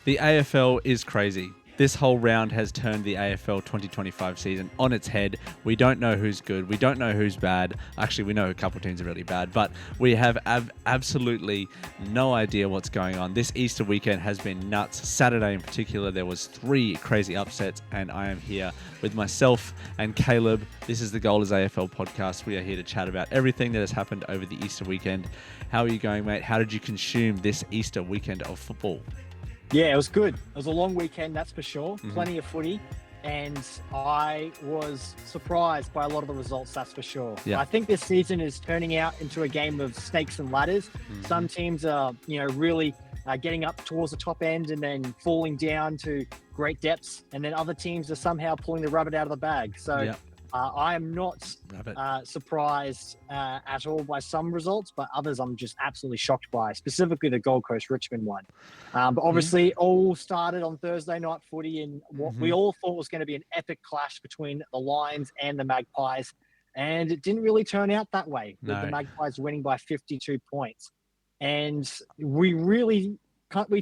The AFL is crazy. This whole round has turned the AFL 2025 season on its head. We don't know who's good. We don't know who's bad. Actually, we know a couple teams are really bad, but we have absolutely no idea what's going on. This Easter weekend has been nuts. Saturday in particular, there was 3 crazy upsets, and I am here with myself and Caleb. This is the Goal is AFL podcast. We are here to chat about everything that has happened over the Easter weekend. How are you going, mate? How did you consume this Easter weekend of football? Yeah, it was good. It was a long weekend, that's for sure. Plenty of footy. And I was surprised by a lot of the results, that's for sure. Yeah. I think this season is turning out into a game of snakes and ladders. Some teams are, really getting up towards the top end and then falling down to great depths. And then other teams are somehow pulling the rabbit out of the bag. So I am not surprised at all by some results, but others I'm just absolutely shocked by, specifically the Gold Coast Richmond one. But obviously all started on Thursday night footy in what we all thought was going to be an epic clash between the Lions and the Magpies. And it didn't really turn out that way, with the Magpies winning by 52 points. And we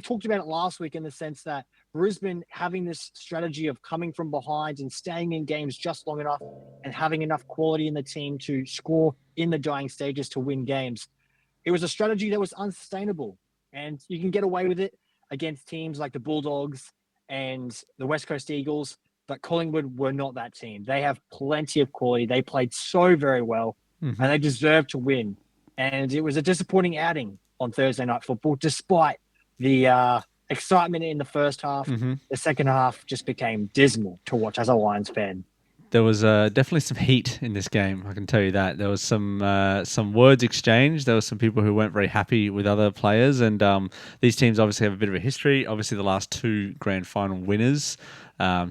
talked about it last week in the sense that Brisbane having this strategy of coming from behind and staying in games just long enough and having enough quality in the team to score in the dying stages to win games. It was a strategy that was unsustainable, and you can get away with it against teams like the Bulldogs and the West Coast Eagles, but Collingwood were not that team. They have plenty of quality. They played so very well and they deserved to win. And it was a disappointing outing on Thursday Night Football, despite the excitement in the first half. The second half just became dismal to watch as a Lions fan. There was definitely some heat in this game, I can tell you that. There was some words exchanged. There were some people who weren't very happy with other players, and these teams obviously have a bit of a history. Obviously, the last 2 grand final winners.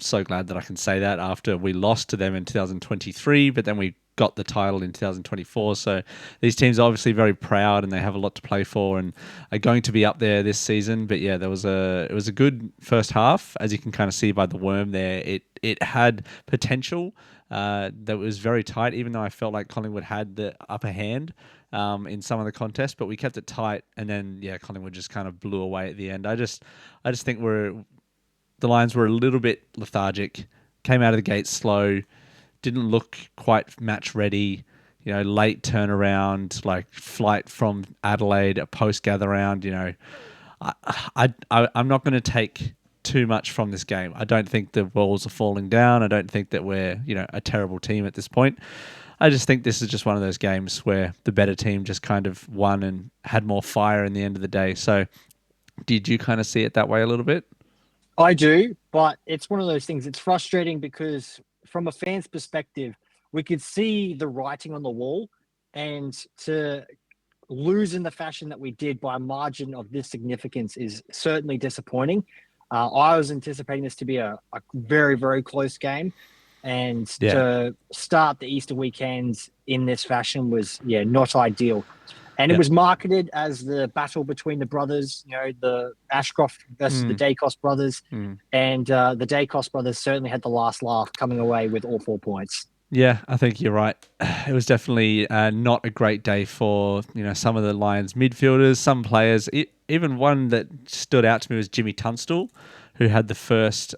So glad that I can say that after we lost to them in 2023, but then we got the title in 2024. So these teams are obviously very proud and they have a lot to play for and are going to be up there this season. But yeah, it was a good first half, as you can kind of see by the worm there. It had potential that was very tight, even though I felt like Collingwood had the upper hand in some of the contests, but we kept it tight, and then Collingwood just kind of blew away at the end. I just think the Lions were a little bit lethargic, came out of the gate slow, didn't look quite match ready, late turnaround, like flight from Adelaide, a post gather round. I'm not going to take too much from this game. I don't think the walls are falling down. I don't think that we're, a terrible team at this point. I just think this is just one of those games where the better team just kind of won and had more fire in the end of the day. So did you kind of see it that way a little bit? I do, but it's one of those things. It's frustrating because from a fan's perspective, we could see the writing on the wall, and to lose in the fashion that we did by a margin of this significance is certainly disappointing. I was anticipating this to be a very, very close game, and to start the Easter weekend in this fashion was, not ideal. And it was marketed as the battle between the brothers, the Ashcroft versus the Dacos brothers. And the Dacos brothers certainly had the last laugh, coming away with all 4 points. Yeah, I think you're right. It was definitely not a great day for some of the Lions midfielders, some players. Even one that stood out to me was Jimmy Tunstall, who had the first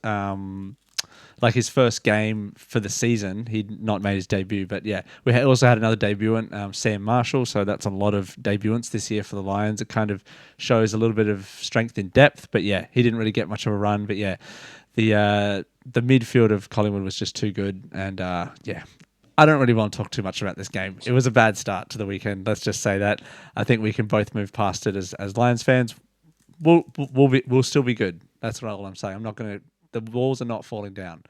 his first game for the season. He'd not made his debut, but we also had another debutant, Sam Marshall. So that's a lot of debutants this year for the Lions. It kind of shows a little bit of strength in depth, but he didn't really get much of a run. But the midfield of Collingwood was just too good. And I don't really want to talk too much about this game. It was a bad start to the weekend. Let's just say that. I think we can both move past it as Lions fans. We'll still be good. That's all I'm saying. I'm not going to. The walls are not falling down.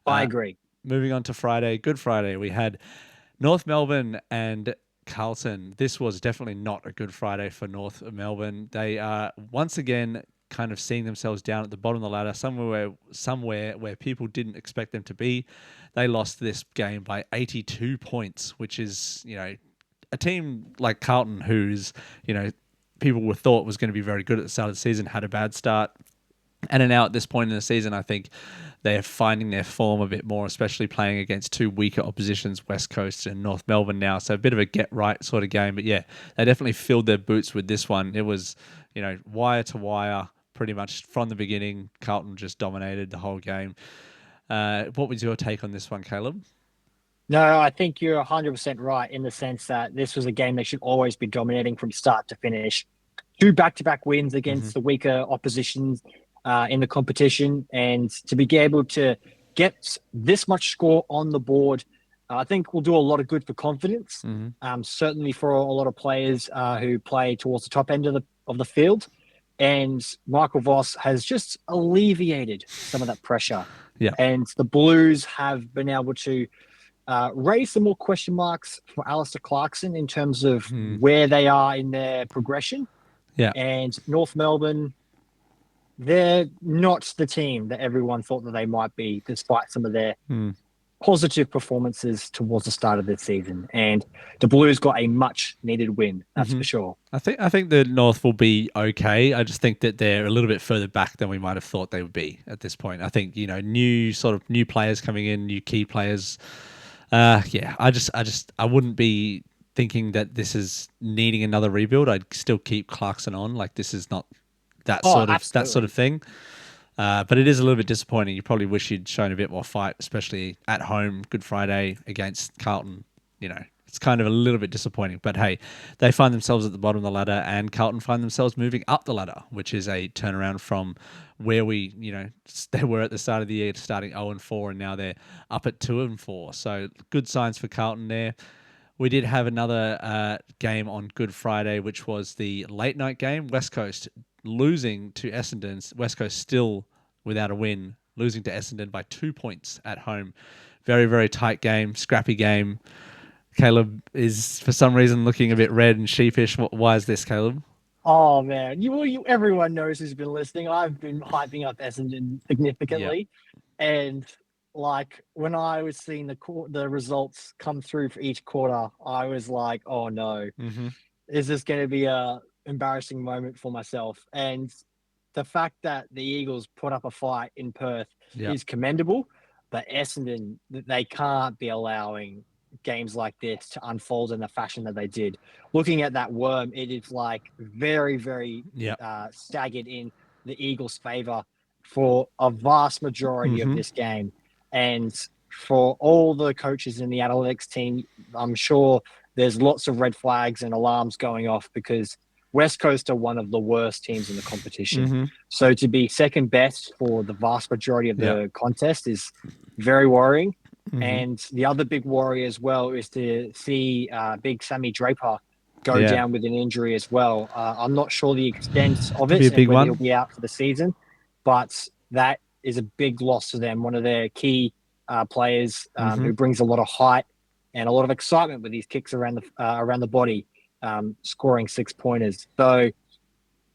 I agree. Moving on to Friday, Good Friday, we had North Melbourne and Carlton. This was definitely not a good Friday for North Melbourne. They are once again kind of seeing themselves down at the bottom of the ladder, somewhere where people didn't expect them to be. They lost this game by 82 points, which is, a team like Carlton, who's, people thought was going to be very good at the start of the season, had a bad start. And now at this point in the season, I think they're finding their form a bit more, especially playing against 2 weaker oppositions, West Coast and North Melbourne now. So a bit of a get-right sort of game. But they definitely filled their boots with this one. It was, wire to wire, pretty much from the beginning. Carlton just dominated the whole game. What was your take on this one, Caleb? No, I think you're 100% right in the sense that this was a game they should always be dominating from start to finish. Two back-to-back wins Mm-hmm. against the weaker oppositions in the competition, and to be able to get this much score on the board, I think will do a lot of good for confidence. Mm-hmm. Certainly for a lot of players who play towards the top end of the field, and Michael Voss has just alleviated some of that pressure. Yeah. And the Blues have been able to raise some more question marks for Alistair Clarkson in terms of where they are in their progression. Yeah. And North Melbourne, they're not the team that everyone thought that they might be, despite some of their positive performances towards the start of the season. And the Blues got a much needed win, that's for sure. I think the North will be okay. I just think that they're a little bit further back than we might have thought they would be at this point. I think, new players coming in, new key players. I wouldn't be thinking that this is needing another rebuild. I'd still keep Clarkson on. Like, this is not that sort of thing. But it is a little bit disappointing. You probably wish you'd shown a bit more fight, especially at home, Good Friday against Carlton. It's kind of a little bit disappointing. But hey, they find themselves at the bottom of the ladder, and Carlton find themselves moving up the ladder, which is a turnaround from where they were at the start of the year, starting 0-4, and now they're up at 2-4. So good signs for Carlton there. We did have another game on Good Friday, which was the late night game. West Coast losing to Essendon. West Coast still without a win, losing to Essendon by 2 points at home. Very, very tight game, scrappy game. Caleb is, for some reason, looking a bit red and sheepish. Why is this, Caleb? Oh man, everyone knows who's been listening. I've been hyping up Essendon significantly, and like when I was seeing the results come through for each quarter, I was like, "Oh no, is this going to be a embarrassing moment for myself?" And the fact that the Eagles put up a fight in Perth is commendable, but Essendon, they can't be allowing games like this to unfold in the fashion that they did. Looking at that worm, it is like very, very staggered in the Eagles' favor for a vast majority of this game. And for all the coaches in the analytics team, I'm sure there's lots of red flags and alarms going off because West Coast are one of the worst teams in the competition. So to be second best for the vast majority of the contest is very worrying. And the other big worry as well is to see big Sammy Draper go down with an injury as well. I'm not sure the extent of it and whether he'll be out for the season, but that is a big loss to them. One of their key players who brings a lot of height and a lot of excitement with his kicks around the body, scoring 6-pointers. So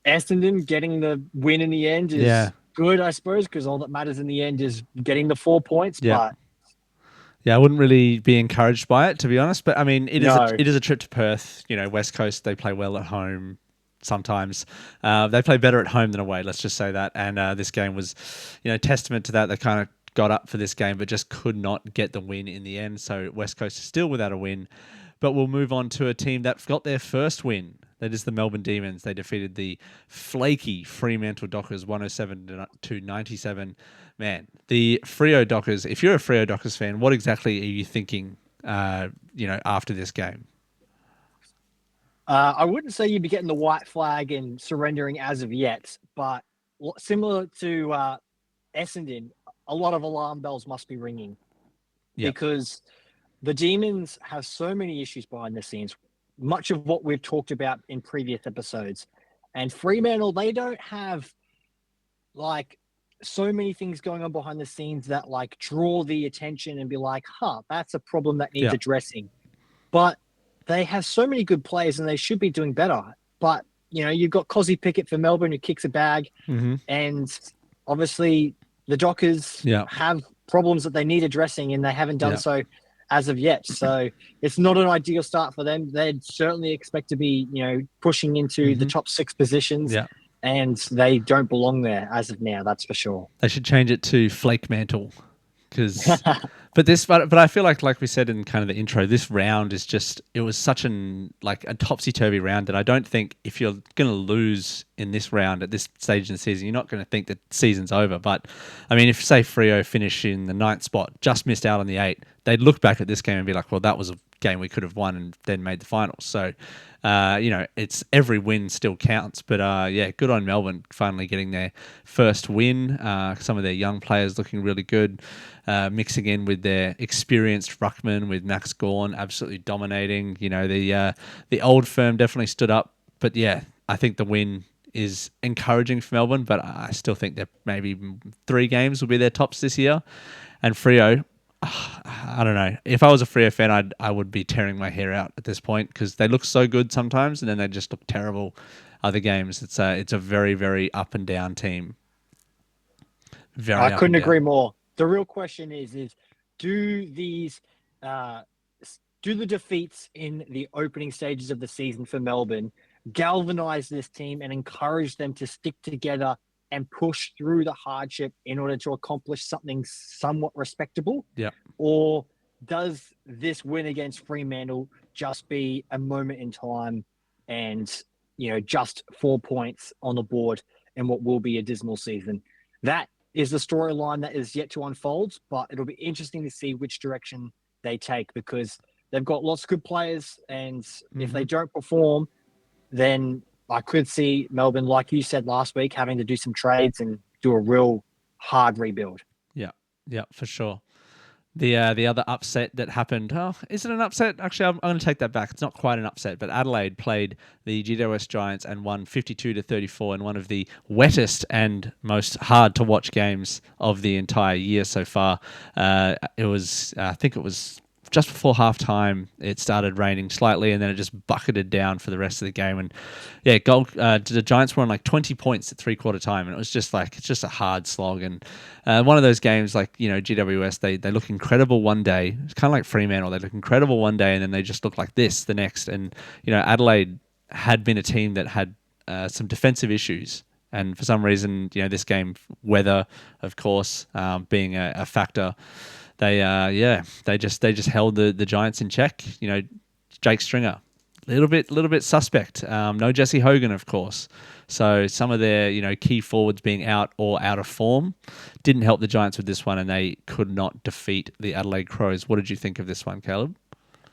Essendon getting the win in the end is good, I suppose, because all that matters in the end is getting the 4 points. But I wouldn't really be encouraged by it, to be honest. But I mean, it is a trip to Perth. West Coast, they play well at home. Sometimes they play better at home than away. Let's just say that. And this game was, testament to that. They kind of got up for this game, but just could not get the win in the end. So West Coast is still without a win. But we'll move on to a team that got their first win. That is the Melbourne Demons. They defeated the flaky Fremantle Dockers 107-97. Man, the Freo Dockers, if you're a Freo Dockers fan, what exactly are you thinking, after this game? I wouldn't say you'd be getting the white flag and surrendering as of yet, but similar to Essendon, a lot of alarm bells must be ringing because the Demons have so many issues behind the scenes, much of what we've talked about in previous episodes. And Fremantle, they don't have so many things going on behind the scenes that draw the attention and be like, that's a problem that needs addressing. But they have so many good players and they should be doing better. But, you've got Cozzy Pickett for Melbourne who kicks a bag. And obviously the Dockers have problems that they need addressing and they haven't done so as of yet. So it's not an ideal start for them. They'd certainly expect to be, pushing into the top 6 positions. And they don't belong there as of now, that's for sure. They should change it to Flake Mantle because but I feel like we said in kind of the intro, this round is just it was such like a topsy turvy round that I don't think if you're going to lose in this round at this stage in the season, you're not going to think that season's over. But I mean, if say Frio finish in the ninth spot, just missed out on the 8, they'd look back at this game and be like, well, that was a game we could have won and then made the finals. So, it's every win still counts. But yeah, good on Melbourne finally getting their first win. Some of their young players looking really good, mixing in with their experienced ruckman with Max Gawn absolutely dominating. The old firm definitely stood up. But yeah, I think the win is encouraging for Melbourne, but I still think that maybe 3 games will be their tops this year. And Frio, I don't know. If I was a Freo fan, I would be tearing my hair out at this point because they look so good sometimes, and then they just look terrible other games. It's a very very up and down team. I Very up couldn't and down. agree more. The real question is do these uh, do the defeats in the opening stages of the season for Melbourne galvanize this team and encourage them to stick together and push through the hardship in order to accomplish something somewhat respectable? Yeah. Or does this win against Fremantle just be a moment in time and, just 4 points on the board in what will be a dismal season? That is the storyline that is yet to unfold, but it'll be interesting to see which direction they take because they've got lots of good players. And if they don't perform, then I could see Melbourne, like you said last week, having to do some trades and do a real hard rebuild. Yeah, for sure. The other upset that happened, is it an upset? Actually, I'm going to take that back. It's not quite an upset, but Adelaide played the GWS Giants and won 52-34 in one of the wettest and most hard to watch games of the entire year so far. I think it was just before halftime, it started raining slightly, and then it just bucketed down for the rest of the game. And yeah, the Giants were on like 20 points at 3/4 time, and it was just like it's just a hard slog. And one of those games, like GWS, they look incredible one day. It's kind of like Fremantle. They look incredible one day, and then they just look like this the next. And Adelaide had been a team that had some defensive issues. And for some reason, this game, weather, of course, being a factor, they just held the Giants in check. Jake Stringer, little bit suspect. No Jesse Hogan, of course. So some of their key forwards being out or out of form didn't help the Giants with this one, and they could not defeat the Adelaide Crows. What did you think of this one, Caleb?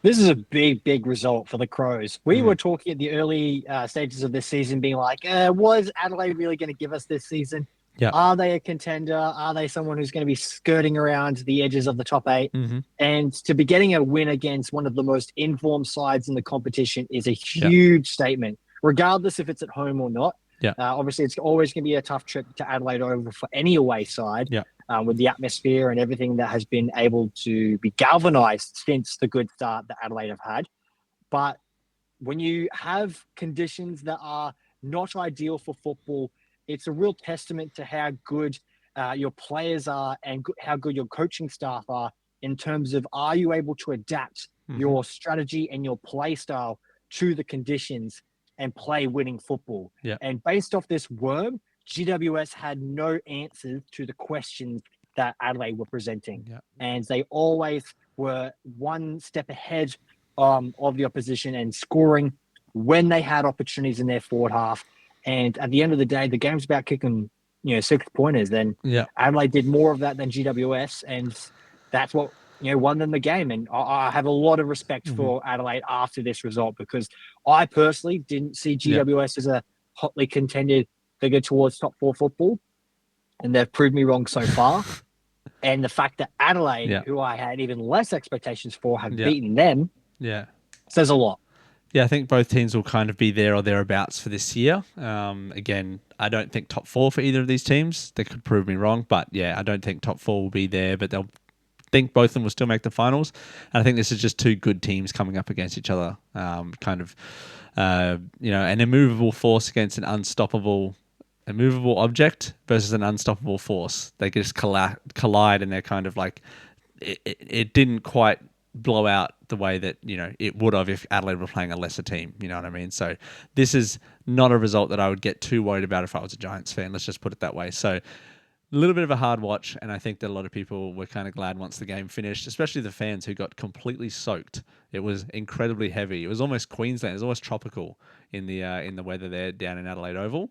This is a big result for the Crows. We were talking at the early stages of this season, being like, was Adelaide really going to give us this season? Yeah. Are they a contender? Are they someone who's going to be skirting around the edges of the top 8? Mm-hmm. And to be getting a win against one of the most informed sides in the competition is a huge statement, regardless if it's at home or not. Yeah. Obviously, it's always going to be a tough trip to Adelaide Oval for any away side. Yeah. With the atmosphere and everything that has been able to be galvanized since the good start that Adelaide have had. But when you have conditions that are not ideal for football, it's a real testament to how good your players are and how good your coaching staff are in terms of, are you able to adapt your strategy and your play style to the conditions and play winning football? Yeah. And based off this worm, GWS had no answers to the questions that Adelaide were presenting. Yeah. And they always were one step ahead of the opposition and scoring when they had opportunities in their forward half. And at the end of the day, the game's about kicking, 6-pointers. Then Adelaide did more of that than GWS, and that's what won them the game. And I have a lot of respect for Adelaide after this result, because I personally didn't see GWS as a hotly contended figure towards top 4 football, and they've proved me wrong so far. And the fact that Adelaide, who I had even less expectations for, have beaten them, says a lot. Yeah, I think both teams will kind of be there or thereabouts for this year. Again, I don't think top 4 for either of these teams. They could prove me wrong, but I don't think top 4 will be there, but they'll think both of them will still make the finals. And I think this is just 2 good teams coming up against each other. An immovable force against an immovable object versus an unstoppable force. They just collide, and they're kind of like, it didn't quite blow out the way that it would have if Adelaide were playing a lesser team. You know what I mean? So this is not a result that I would get too worried about if I was a Giants fan. Let's just put it that way. So A little bit of a hard watch, and I think that a lot of people were kind of glad once the game finished, especially the fans who got completely soaked. It was incredibly heavy. It was almost Queensland. It was almost tropical in the weather there down in Adelaide Oval.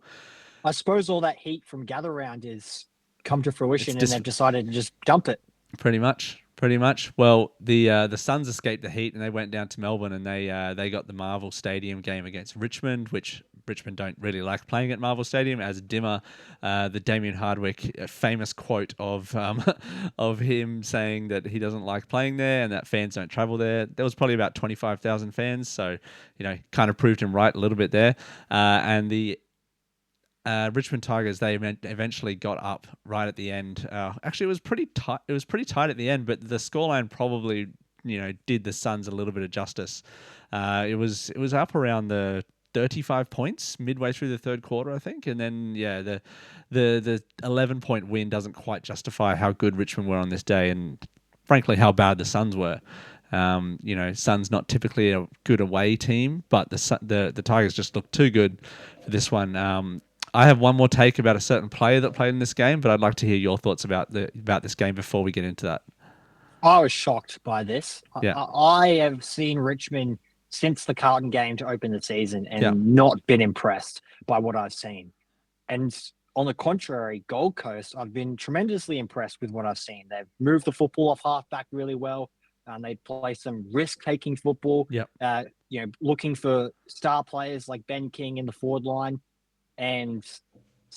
I suppose all that heat from gather round is come to It's fruition, and just they've decided to just dump it. pretty much, pretty much. Well, the Suns escaped the heat and they went down to Melbourne and they got the Marvel Stadium game against Richmond, which Richmond don't really like playing at Marvel Stadium. As Dimmer, the Damien Hardwick famous quote of of him saying that he doesn't like playing there and that fans don't travel there. There was probably about 25,000 fans, so kind of proved him right a little bit there. And the Richmond Tigers, they eventually got up right at the end. Actually, it was pretty tight. It was pretty tight at the end, but the scoreline probably did the Suns a little bit of justice. It was up around the 35 points midway through the third quarter, I think, and then the 11-point win doesn't quite justify how good Richmond were on this day, and frankly how bad the Suns were. Suns not typically a good away team, but the Tigers just looked too good for this one. I have one more take about a certain player that played in this game, but I'd like to hear your thoughts about this game before we get into that. I was shocked by this. Yeah, I have seen Richmond since the Carlton game to open the season yeah, and not been impressed by what I've seen. And on the contrary, Gold Coast, I've been tremendously impressed with what I've seen. They've moved the football off halfback really well. And they play some risk-taking football. yeah. Looking for star players like Ben King in the forward line, and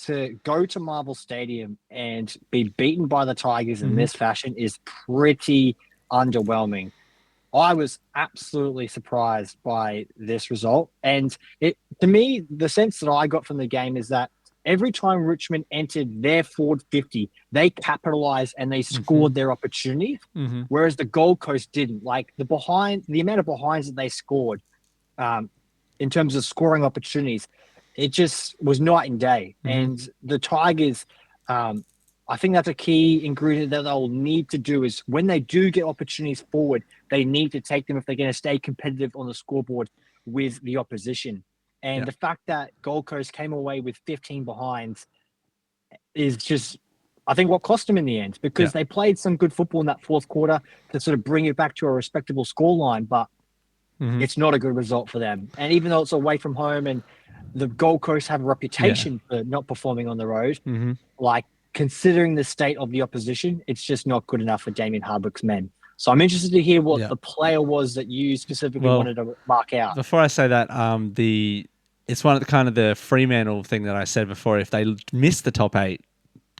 to go to Marvel Stadium and be beaten by the Tigers in this fashion is pretty underwhelming. I was absolutely surprised by this result. And to me, the sense that I got from the game is that every time Richmond entered their forward 50, they capitalized and they scored their opportunity, whereas the Gold Coast didn't. Like the amount of behinds that they scored in terms of scoring opportunities, it just was night and day. And the Tigers, I think that's a key ingredient that they'll need to do is when they do get opportunities forward, they need to take them if they're going to stay competitive on the scoreboard with the opposition. And the fact that Gold Coast came away with 15 behinds is just, I think, what cost them in the end, because they played some good football in that fourth quarter to sort of bring it back to a respectable scoreline, but it's not a good result for them. And even though it's away from home and the Gold Coast have a reputation for not performing on the road, like considering the state of the opposition, it's just not good enough for Damien Hardwick's men. So I'm interested to hear what the player was that you specifically wanted to mark out. Before I say that, it's one of the kind of the Fremantle thing that I said before. If they missed the top 8,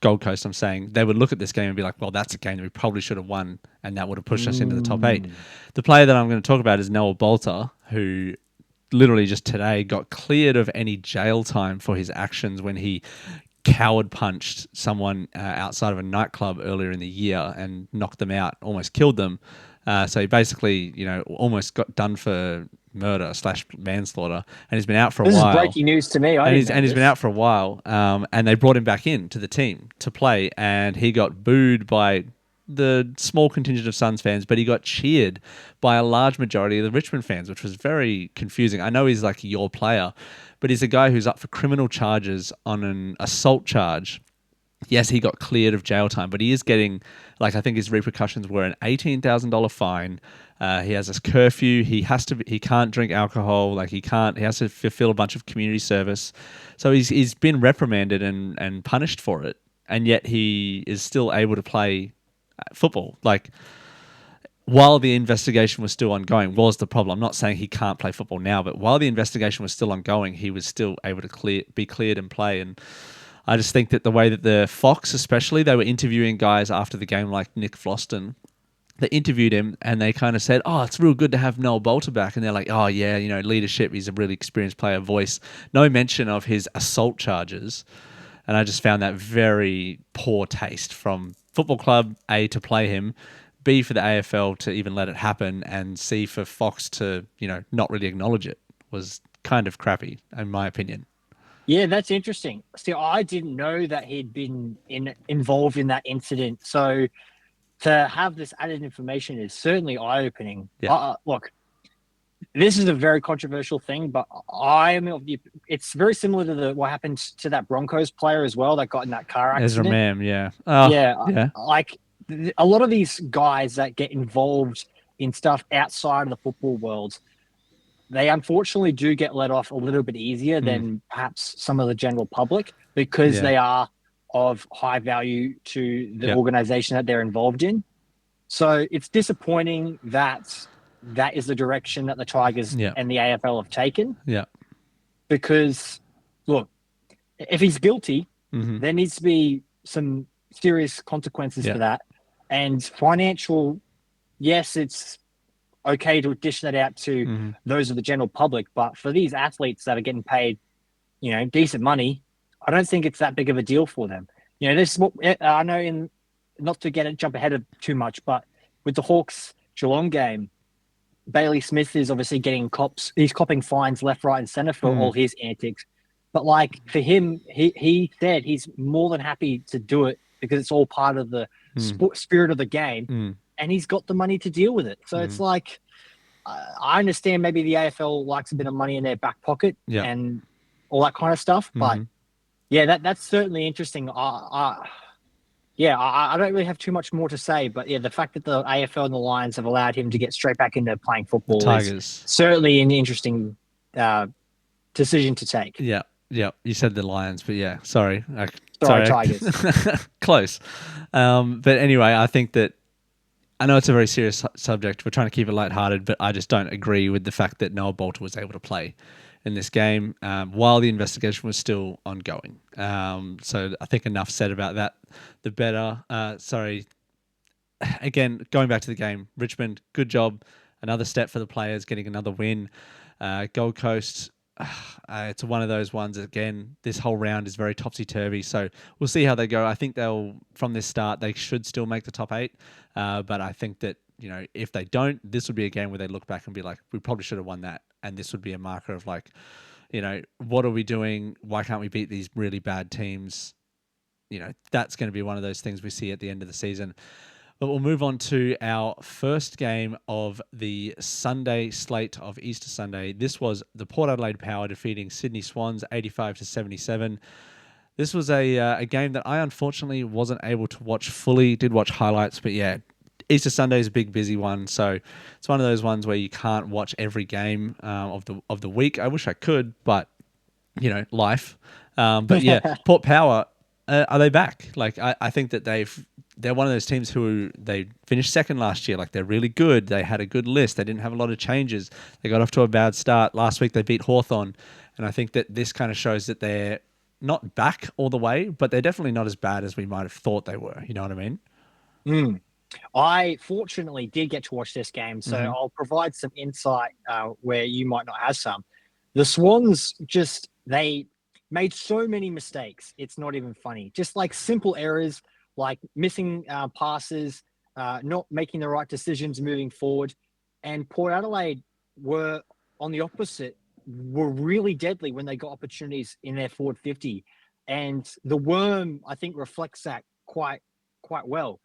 Gold Coast, I'm saying, they would look at this game and be like, well, that's a game that we probably should have won, and that would have pushed us into the top 8. The player that I'm going to talk about is Noah Bolter, who literally just today got cleared of any jail time for his actions when he coward punched someone outside of a nightclub earlier in the year and knocked them out, almost killed them. So he basically, almost got done for murder / manslaughter, and he's been out for a while. This is breaking news to me. He's been out for a while, and they brought him back in to the team to play, and he got booed by the small contingent of Suns fans, but he got cheered by a large majority of the Richmond fans, which was very confusing. I know he's like your player, but he's a guy who's up for criminal charges on an assault charge. Yes, he got cleared of jail time, but he is getting, I think his repercussions were an $18,000 fine. He has a curfew. He can't drink alcohol. He has to fulfill a bunch of community service. So he's been reprimanded and punished for it. And yet he is still able to play football. While the investigation was still ongoing, was the problem. I'm not saying he can't play football now, but while the investigation was still ongoing, he was still able to be cleared and play. And I just think that the way that the Fox, especially, they were interviewing guys after the game like Nick Floston. They interviewed him and they kind of said, oh, it's real good to have Noel Bolter back. And they're like, oh, yeah, leadership. He's a really experienced player, voice. No mention of his assault charges. And I just found that very poor taste from football club, A, to play him, B, for the AFL to even let it happen, and C, for Fox to, not really acknowledge it. Was kind of crappy, in my opinion. Yeah, that's interesting. See, I didn't know that he'd been involved in that incident. So to have this added information is certainly eye-opening. Yeah. Look, this is a very controversial thing, but I'm of the, it's very similar to the what happened to that Broncos player as well that got in that car Ezra accident. Mam, yeah. Oh, Yeah, yeah. like a lot of these guys that get involved in stuff outside of the football world, they unfortunately do get let off a little bit easier Mm, than perhaps some of the general public because yeah. they are of high value to the Yep. organization that they're involved in. So it's disappointing that that is the direction that the Tigers Yep. and the AFL have taken Yep. because, look, if he's guilty, Mm-hmm. there needs to be some serious consequences for Yep. that. And financial, yes, it's okay to dish that out to Mm-hmm. those of the general public, but for these athletes that are getting paid, decent money, I don't think it's that big of a deal for them. This is what I know in not to get it jump ahead of too much, but with the Hawks Geelong game, Bailey Smith is obviously getting cops. He's copping fines left, right, and center for Mm, all his antics. But like for him, he said he's more than happy to do it because it's all part of the mm, spirit of the game, mm, and he's got the money to deal with it. So it's mm. like I understand maybe the AFL likes a bit of money in their back pocket Yep. and all that kind of stuff, but Mm-hmm. yeah, that's certainly interesting. Yeah, I don't really have too much more to say, but yeah, the fact that the AFL and the Lions have allowed him to get straight back into playing The football is Tigers. certainly an interesting uh, decision to take. Yeah, yeah. You said the Lions, but yeah, sorry, Sorry, Tigers. close. But anyway, I think that I know it's a very serious subject. We're trying to keep it lighthearted, but I just don't agree with the fact that Noah Bolter was able to play in this game while the investigation was still ongoing. So I think enough said about that. The better. Sorry. Again, going back to the game, Richmond, good job. Another step for the players, getting another win. Gold Coast, it's one of those ones. Again, this whole round is very topsy turvy, so we'll see how they go. I think they'll, from this start, they should still make the top eight. But I think that if they don't, this would be a game where they look back and be like, we probably should have won that, and this would be a marker of like, what are we doing? Why can't we beat these really bad teams? That's going to be one of those things we see at the end of the season. But we'll move on to our first game of the Sunday slate of Easter Sunday. This was the Port Adelaide Power defeating Sydney Swans 85-77. This was a game that I unfortunately wasn't able to watch fully. Did watch highlights, but yeah, Easter Sunday is a big busy one, so it's one of those ones where you can't watch every game of the week. I wish I could, but life. But yeah, Port Power, are they back? Like, I think that they're one of those teams who they finished second last year. Like, they're really good. They had a good list. They didn't have a lot of changes. They got off to a bad start. Last week they beat Hawthorn. And I think that this kind of shows that they're not back all the way, but they're definitely not as bad as we might have thought they were. You know what I mean? Mm. I fortunately did get to watch this game, so Mm-hmm. I'll provide some insight where you might not have some. The Swans they made so many mistakes. It's not even funny. Just like simple errors, like missing passes, not making the right decisions moving forward. And Port Adelaide were on the opposite, were really deadly when they got opportunities in their forward 50. And the worm, I think, reflects that quite well.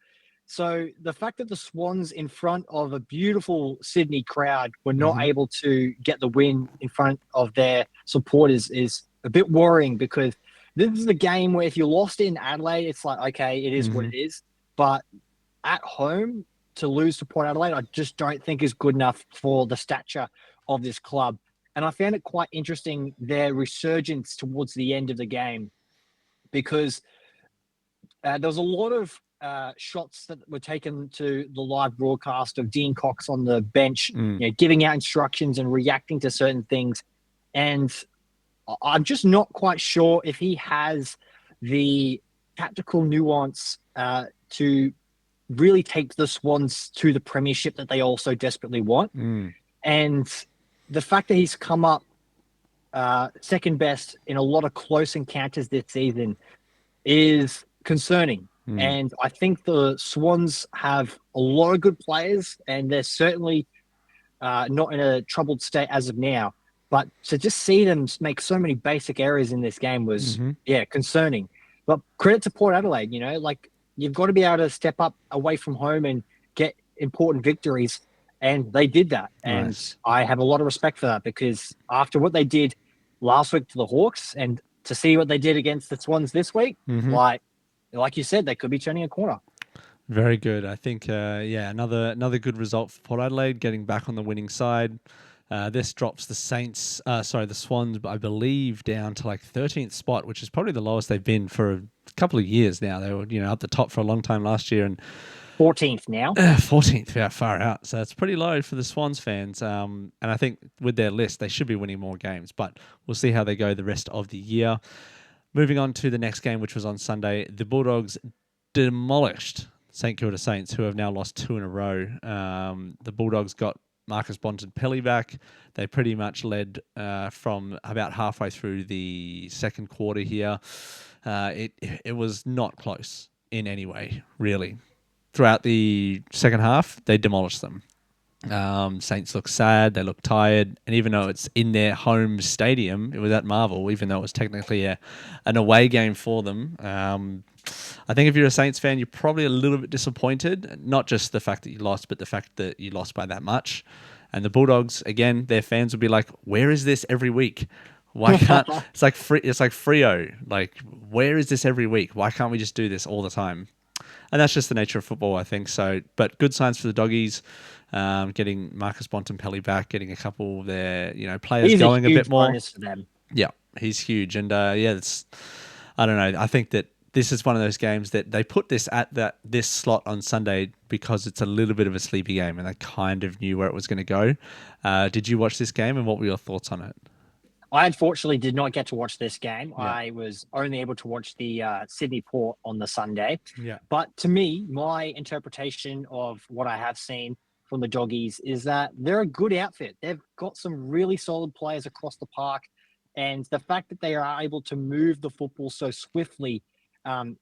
So the fact that the Swans, in front of a beautiful Sydney crowd, were not Mm-hmm. able to get the win in front of their supporters is a bit worrying because this is the game where if you lost in Adelaide, it's like, okay, it is what Mm-hmm. it is. But at home, to lose to Port Adelaide, I just don't think is good enough for the stature of this club. And I found it quite interesting their resurgence towards the end of the game because there was a lot of shots that were taken to the live broadcast of Dean Cox on the bench, Mm. giving out instructions and reacting to certain things. And I'm just not quite sure if he has the tactical nuance to really take the Swans to the premiership that they also desperately want. Mm. And the fact that he's come up second best in a lot of close encounters this season is concerning. Mm. And I think the Swans have a lot of good players, and they're certainly not in a troubled state as of now. But to just see them make so many basic errors in this game was, Mm-hmm. yeah, concerning. But credit to Port Adelaide, like you've got to be able to step up away from home and get important victories. and they did that. And Nice. I have a lot of respect for that because after what they did last week to the Hawks and to see what they did against the Swans this week, Mm-hmm. like you said, they could be turning a corner. Very good. I think, yeah, another good result for Port Adelaide, getting back on the winning side. This drops the Saints, sorry, the Swans, I believe, down to like 13th spot, which is probably the lowest they've been for a couple of years now. They were, up the top for a long time last year, and 14th now. 14th, yeah, far out. So it's pretty low for the Swans fans. And I think with their list, they should be winning more games, but we'll see how they go the rest of the year. Moving on to the next game, which was on Sunday, the Bulldogs demolished St Kilda Saints, who have now lost 2 in a row. The Bulldogs got Marcus Bontempelli back. They pretty much led from about halfway through the second quarter here. It was not close in any way, really. Throughout the second half, they demolished them. Saints look sad, they look tired, and even though it's in their home stadium, it was at Marvel, even though it was technically an away game for them. I think if you're a Saints fan, you're probably a little bit disappointed, not just the fact that you lost, but the fact that you lost by that much. And the Bulldogs, again, their fans will be like, where is this every week? Why can't it's like Frio. Like, where is this every week? Why can't we just do this all the time? And that's just the nature of football, I think. So, but good signs for the Doggies, getting Marcus Bontempelli back, getting a couple of their players He's going a a huge bit more. bonus for them. Yeah, he's huge, and it's I don't know. I think that this is one of those games that they put this at this slot on Sunday because it's a little bit of a sleepy game, and they kind of knew where it was going to go. Did you watch this game, and what were your thoughts on it? I unfortunately did not get to watch this game. Yeah. I was only able to watch the Sydney Port on the Sunday. Yeah. But to me, my interpretation of what I have seen from the Doggies is that they're a good outfit. They've got some really solid players across the park. And the fact that they are able to move the football so swiftly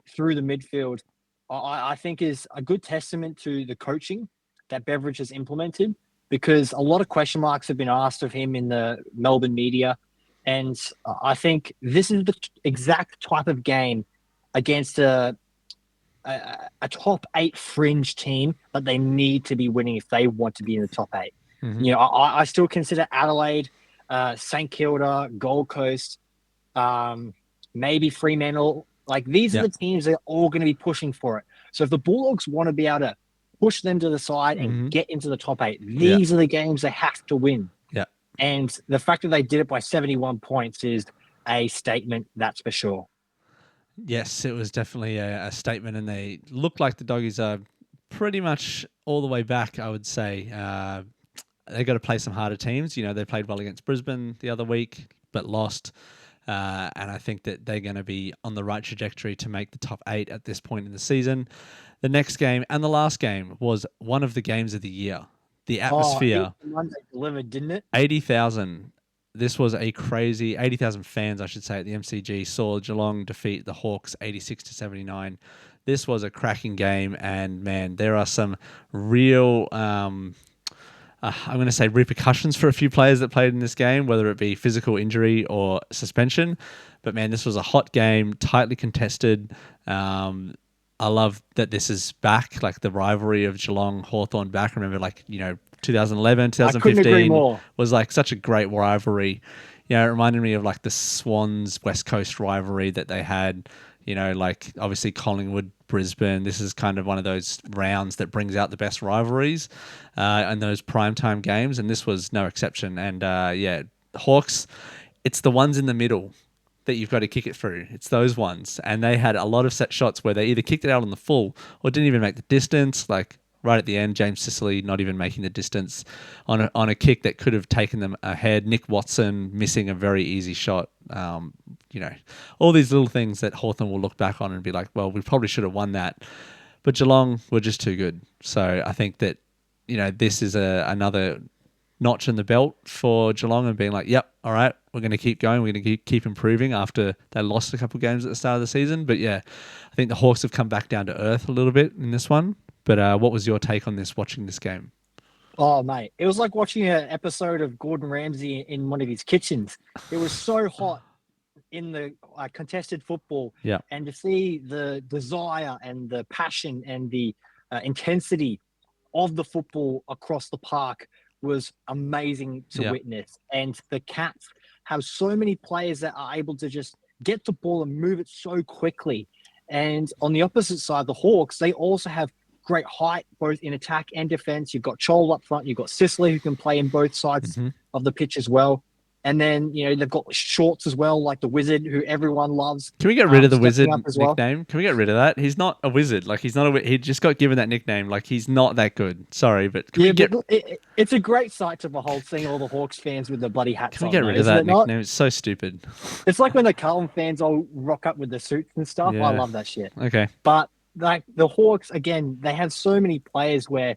through the midfield, I think is a good testament to the coaching that Beveridge has implemented, because a lot of question marks have been asked of him in the Melbourne media. And I think this is the exact type of game against a top 8 fringe team that they need to be winning if they want to be in the top 8. Mm-hmm. I still consider Adelaide, St Kilda, Gold Coast, maybe Fremantle. Like, these are the teams that are all going to be pushing for it. So if the Bulldogs want to be able to push them to the side and get into the top 8, these are the games they have to win. Yeah. And the fact that they did it by 71 points is a statement, that's for sure. Yes, it was definitely a statement, and they look like the Doggies are pretty much all the way back, I would say. They got to play some harder teams. They played well against Brisbane the other week, but lost. And I think that they're going to be on the right trajectory to make the top 8 at this point in the season. The next game and the last game was one of the games of the year. The atmosphere. Monday delivered, didn't it? 80,000. This was a crazy 80,000 fans, I should say, at the MCG saw Geelong defeat the Hawks 86-79. This was a cracking game, and man, there are some real, I'm going to say repercussions for a few players that played in this game, whether it be physical injury or suspension. But man, this was a hot game, tightly contested. I love that this is back, like the rivalry of Geelong Hawthorn back. Remember, 2011, 2015 was like such a great rivalry. It reminded me of like the Swans West Coast rivalry that they had. Obviously Collingwood, Brisbane. This is kind of one of those rounds that brings out the best rivalries and those primetime games, and this was no exception. And Hawks, it's the ones in the middle that you've got to kick it through. It's those ones. And they had a lot of set shots where they either kicked it out on the full or didn't even make the distance. Like right at the end, James Sicily not even making the distance on a kick that could have taken them ahead. Nick Watson missing a very easy shot. All these little things that Hawthorn will look back on and be like, well, we probably should have won that. But Geelong were just too good. So I think that, this is another notch in the belt for Geelong and being like, yep, all right, we're going to keep going. We're going to keep improving after they lost a couple of games at the start of the season. But yeah, I think the Hawks have come back down to earth a little bit in this one. But what was your take on this, watching this game? Oh, mate, it was like watching an episode of Gordon Ramsay in one of his kitchens. It was so hot in the contested football. Yeah. And to see the desire and the passion and the intensity of the football across the park was amazing to Yeah. witness. And the Cats have so many players that are able to just get the ball and move it so quickly. And on the opposite side, the Hawks, they also have great height, both in attack and defense. You've got Chol up front. You've got Sicily, who can play in both sides Hmm. of the pitch as well. And then, they've got shorts as well, like the Wizard, who everyone loves, Can we get rid of the stepping up wizard as well. nickname? Can we get rid of that? He's not a wizard. Like he's not a. He just got given that nickname. Like he's not that good. Sorry, but can we Yeah, but get it's a great sight to behold seeing all the Hawks fans with the bloody hats can we on, get though, rid of isn't that it not? nickname? It's so stupid. It's like when the Carlton fans all rock up with the suits and stuff. I Yeah. love that shit. Okay. But like the Hawks, again, they have so many players where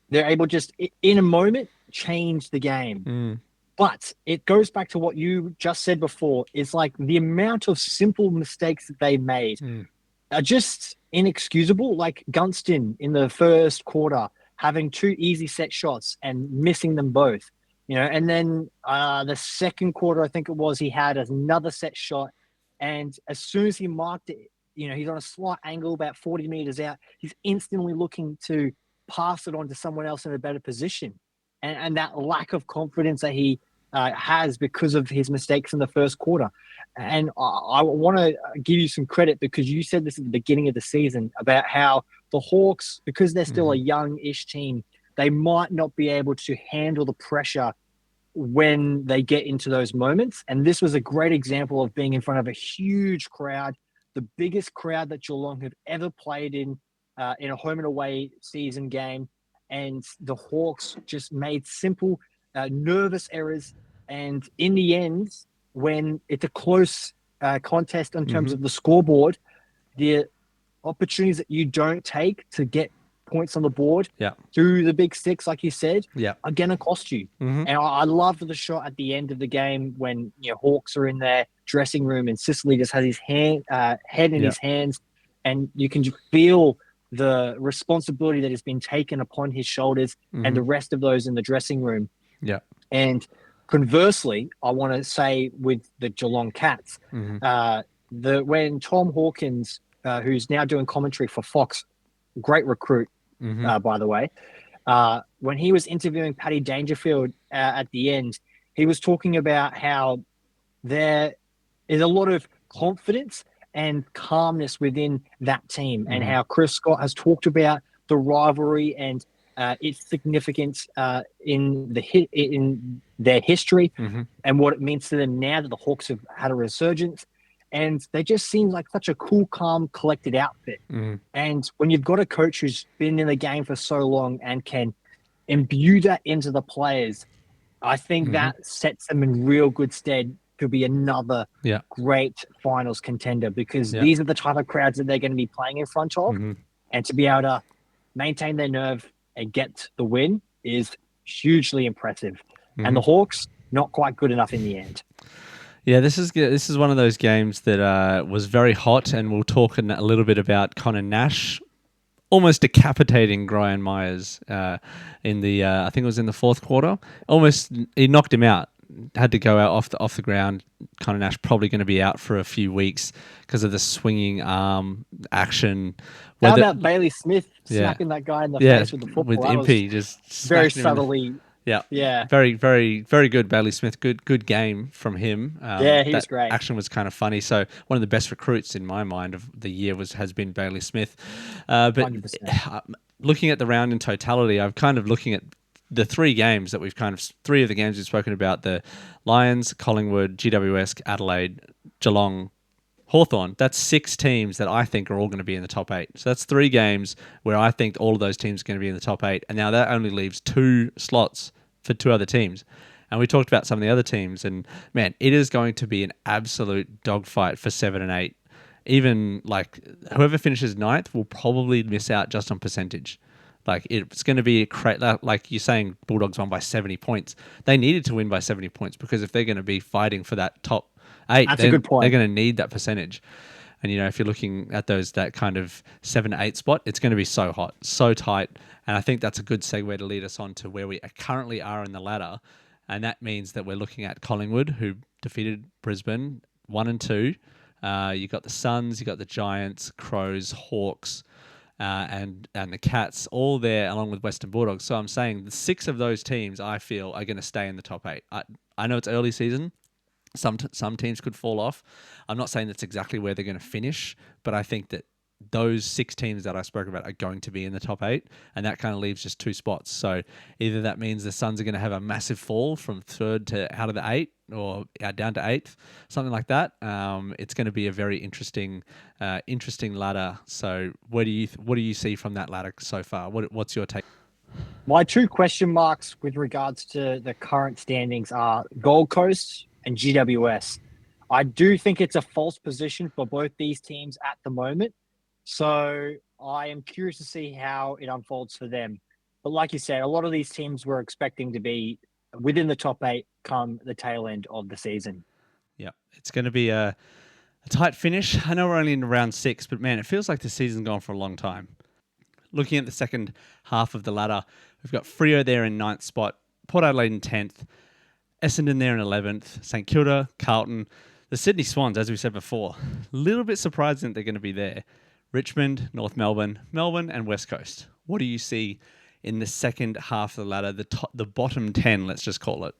they're able to just in a moment change the game. Mm. But it goes back to what you just said before. It's like the amount of simple mistakes that they made Mm. are just inexcusable. Like Gunston in the first quarter having two easy set shots and missing them both. And then the second quarter, I think it was, he had another set shot, and as soon as he marked it, he's on a slight angle about 40 meters out. He's instantly looking to pass it on to someone else in a better position, and that lack of confidence that he has because of his mistakes in the first quarter. And I want to give you some credit because you said this at the beginning of the season about how the Hawks, because they're still a Mhm. young-ish team, they might not be able to handle the pressure when they get into those moments. And this was a great example of being in front of a huge crowd, the biggest crowd that Geelong have ever played in a home and away season game. And the Hawks just made simple, nervous errors. And in the end, when it's a close contest in terms Mhm. of the scoreboard, the opportunities that you don't take to get points on the board Yeah. through the big six, like you said, Yeah. are going to cost you. Mhm. And I loved the shot at the end of the game when Hawks are in their dressing room and Sicily just has his head in Yeah. his hands, and you can feel the responsibility that has been taken upon his shoulders and Mhm. the rest of those in the dressing room. Yeah. And conversely, I want to say with the Geelong Cats, Mhm. when Tom Hawkins, who's now doing commentary for Fox, great recruit, Mhm. by the way, when he was interviewing Paddy Dangerfield at the end, he was talking about how there is a lot of confidence and calmness within that team, and Mhm. how Chris Scott has talked about the rivalry and its significance in their history Mhm. and what it means to them now that the Hawks have had a resurgence. And they just seem like such a cool, calm, collected outfit. Mhm. And when you've got a coach who's been in the game for so long and can imbue that into the players, I think Mhm. that sets them in real good stead to be another Yeah. great finals contender, because Yeah. these are the type of crowds that they're going to be playing in front of. Mhm. And to be able to maintain their nerve and get the win is hugely impressive. And the Mhm. Hawks, not quite good enough in the end. Yeah, this is one of those games that was very hot, and we'll talk a little bit about Connor Nash almost decapitating Brian Myers in the I think it was in the fourth quarter. Almost he knocked him out. Had to go out off the ground. Connor Nash probably going to be out for a few weeks because of the swinging arm action. How Whether about Bailey Smith yeah smacking that guy in the yeah face with the with football? That was Impey just very smacking him in the subtly. yeah, Yeah. very, very, very good, Bailey Smith. Good game from him. Yeah, he was That great. action was kind of funny. So one of the best recruits in my mind of the year has been Bailey Smith. But 100%. looking at the round in totality, I'm kind of looking at the three games that three of the games we've spoken about: the Lions, Collingwood, GWS, Adelaide, Geelong, Hawthorn. That's six teams that I think are all going to be in the top eight. So that's three games where I think all of those teams are going to be in the top eight. And now that only leaves two slots for two other teams. And we talked about some of the other teams, and man, it is going to be an absolute dogfight for 7 and 8. Even like whoever finishes ninth will probably miss out just on percentage. Like it's going to be like you're saying, Bulldogs won by 70 points. They needed to win by 70 points because if they're going to be fighting for that top eight, That's a good they're point. going to need that percentage. And if you're looking at that kind of 7 to 8 spot, it's going to be so hot, so tight. And I think that's a good segue to lead us on to where we currently are in the ladder. And that means that we're looking at Collingwood, who defeated Brisbane 1 and 2. You got the Suns, you got the Giants, Crows, Hawks. and the Cats, all there along with Western Bulldogs. So I'm saying the 6 of those teams I feel are going to stay in the top 8. I know it's early season. Some teams could fall off. I'm not saying that's exactly where they're going to finish, but I think that those 6 teams that I spoke about are going to be in the top 8, and that kind of leaves just 2 spots. So either that means the Suns are going to have a massive fall from 3rd to out of the 8, or down to 8th, something like that. It's going to be a very interesting ladder. So what do you see from that ladder so far? What's your take? My 2 question marks with regards to the current standings are Gold Coast and GWS. I do think it's a false position for both these teams at the moment. So I am curious to see how it unfolds for them. But like you said, a lot of these teams were expecting to be within the top 8 come the tail end of the season. Yeah, it's going to be a tight finish. I know we're only in round 6, but man, it feels like the season's gone for a long time. Looking at the second half of the ladder, we've got Freo there in 9th spot, Port Adelaide in 10th, Essendon there in 11th, St Kilda, Carlton, the Sydney Swans, as we said before. A little bit surprising that they're going to be there. Richmond, North Melbourne, Melbourne, and West Coast. What do you see in the second half of the ladder, the bottom 10, let's just call it?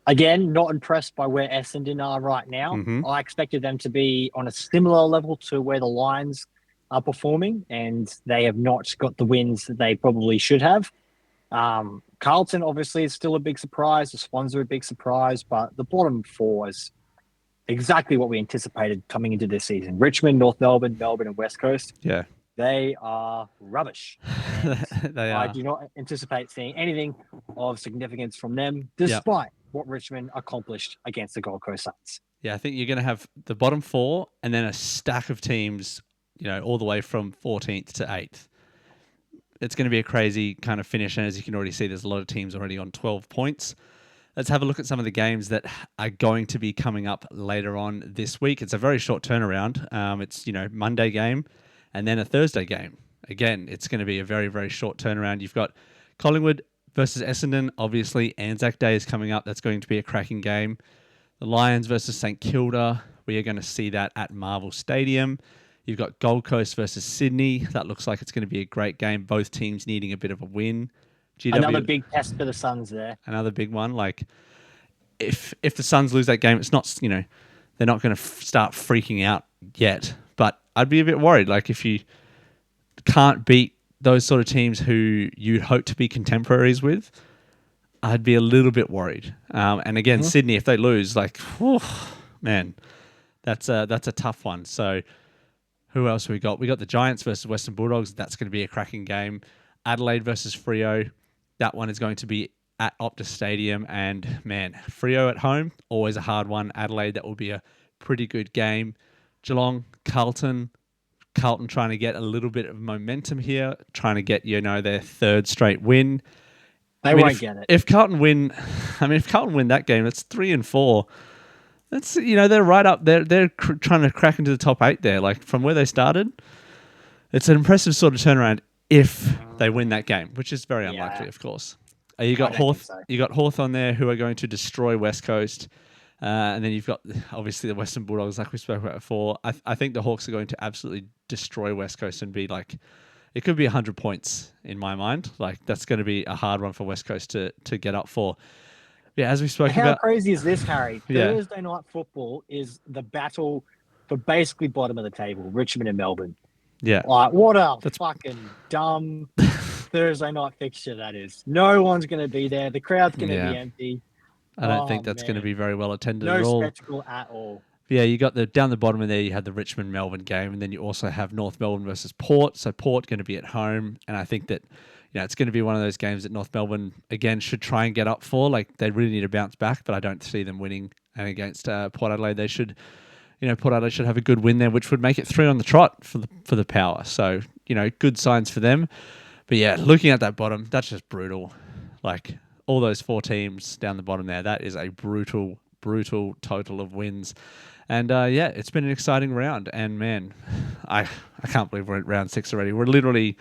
Again, not impressed by where Essendon are right now. Mm-hmm. I expected them to be on a similar level to where the Lions are performing, and they have not got the wins that they probably should have. Carlton obviously is still a big surprise. The Swans are a big surprise, but the bottom 4 is exactly what we anticipated coming into this season. Richmond, North Melbourne, Melbourne, and West Coast. Yeah. They are rubbish. They are. I do not anticipate seeing anything of significance from them, despite what Richmond accomplished against the Gold Coast Suns. Yeah, I think you're going to have the bottom 4 and then a stack of teams, all the way from 14th to 8th. It's going to be a crazy kind of finish, and as you can already see, there's a lot of teams already on 12 points. Let's have a look at some of the games that are going to be coming up later on this week. It's a very short turnaround. It's, Monday game and then a Thursday game. Again, it's going to be a very, very short turnaround. You've got Collingwood versus Essendon. Obviously, Anzac Day is coming up. That's going to be a cracking game. The Lions versus St Kilda. We are going to see that at Marvel Stadium. You've got Gold Coast versus Sydney. That looks like it's going to be a great game. Both teams needing a bit of a win. Another big test for the Suns there. Another big one. Like, if the Suns lose that game, it's not, they're not going to start freaking out yet. But I'd be a bit worried. Like, if you can't beat those sort of teams who you'd hope to be contemporaries with, I'd be a little bit worried. And again, Sydney, if they lose, like, whew, man, that's a tough one. So who else have we got? We got the Giants versus Western Bulldogs. That's going to be a cracking game. Adelaide versus Freo. That one is going to be at Optus Stadium. And, man, Freo at home, always a hard one. Adelaide, that will be a pretty good game. Geelong, Carlton. Carlton trying to get a little bit of momentum here, trying to get, their 3rd straight win. They won't get it. If Carlton win that game, it's 3 and 4. That's, they're right up there. They're trying to crack into the top 8 there. Like, from where they started, it's an impressive sort of turnaround if they win that game, which is very unlikely, of course. You got Hawthorn there, who are going to destroy West Coast. And then you've got, obviously, the Western Bulldogs, like we spoke about before. I think the Hawks are going to absolutely destroy West Coast and be like, it could be 100 points in my mind. Like, that's going to be a hard one for West Coast to get up for. Yeah, as we spoke about. How crazy is this, Harry? Thursday night football is the battle for basically bottom of the table, Richmond and Melbourne. Yeah. Like, what a fucking dumb Thursday night fixture that is. No one's going to be there. The crowd's going to be empty. I don't think that's going to be very well attended at all. No spectacle at all. Yeah, you got down the bottom of there, you had the Richmond-Melbourne game, and then you also have North Melbourne versus Port. So Port going to be at home, and I think that it's going to be one of those games that North Melbourne, again, should try and get up for. Like, they really need to bounce back, but I don't see them winning. And against Port Adelaide, they should, Port Adelaide should have a good win there, which would make it 3 on the trot for the Power. So, good signs for them. But yeah, looking at that bottom, that's just brutal. Like, all those 4 teams down the bottom there, that is a brutal total of wins. And it's been an exciting round. And man, I can't believe we're at round 6 already. We're literally,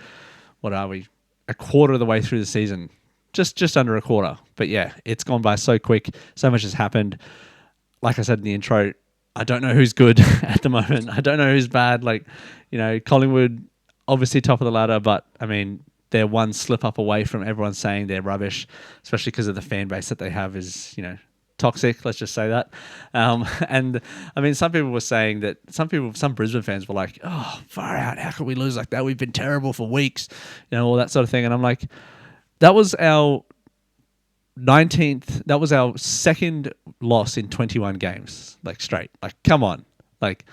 what are we? A quarter of the way through the season. Just under a quarter. But yeah, it's gone by so quick. So much has happened. Like I said in the intro, I don't know who's good at the moment. I don't know who's bad. Like, Collingwood, obviously top of the ladder, but I mean, they're one slip up away from everyone saying they're rubbish, especially because of the fan base that they have is, toxic. Let's just say that. And I mean, some people were saying that some Brisbane fans were like, "Oh, far out! How could we lose like that? We've been terrible for weeks," all that sort of thing. And I'm like, that was our 19th. That was our second loss in 21 games, like straight. Like, come on, like.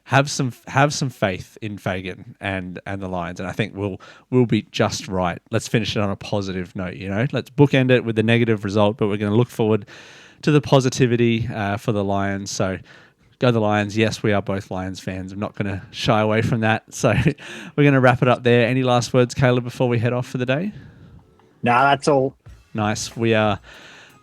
Have some faith in Fagan and the Lions, and I think we'll be just right. Let's finish it on a positive note. Let's bookend it with the negative result, but we're going to look forward to the positivity for the Lions. So go the Lions. Yes, we are both Lions fans. I'm not going to shy away from that. So we're going to wrap it up there. Any last words, Caleb, before we head off for the day? No, that's all. Nice. We are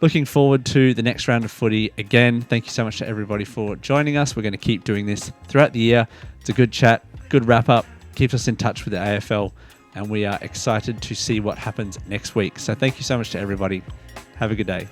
looking forward to the next round of footy. Again, thank you so much to everybody for joining us. We're going to keep doing this throughout the year. It's a good chat, good wrap up, keeps us in touch with the AFL, and we are excited to see what happens next week. So thank you so much to everybody. Have a good day.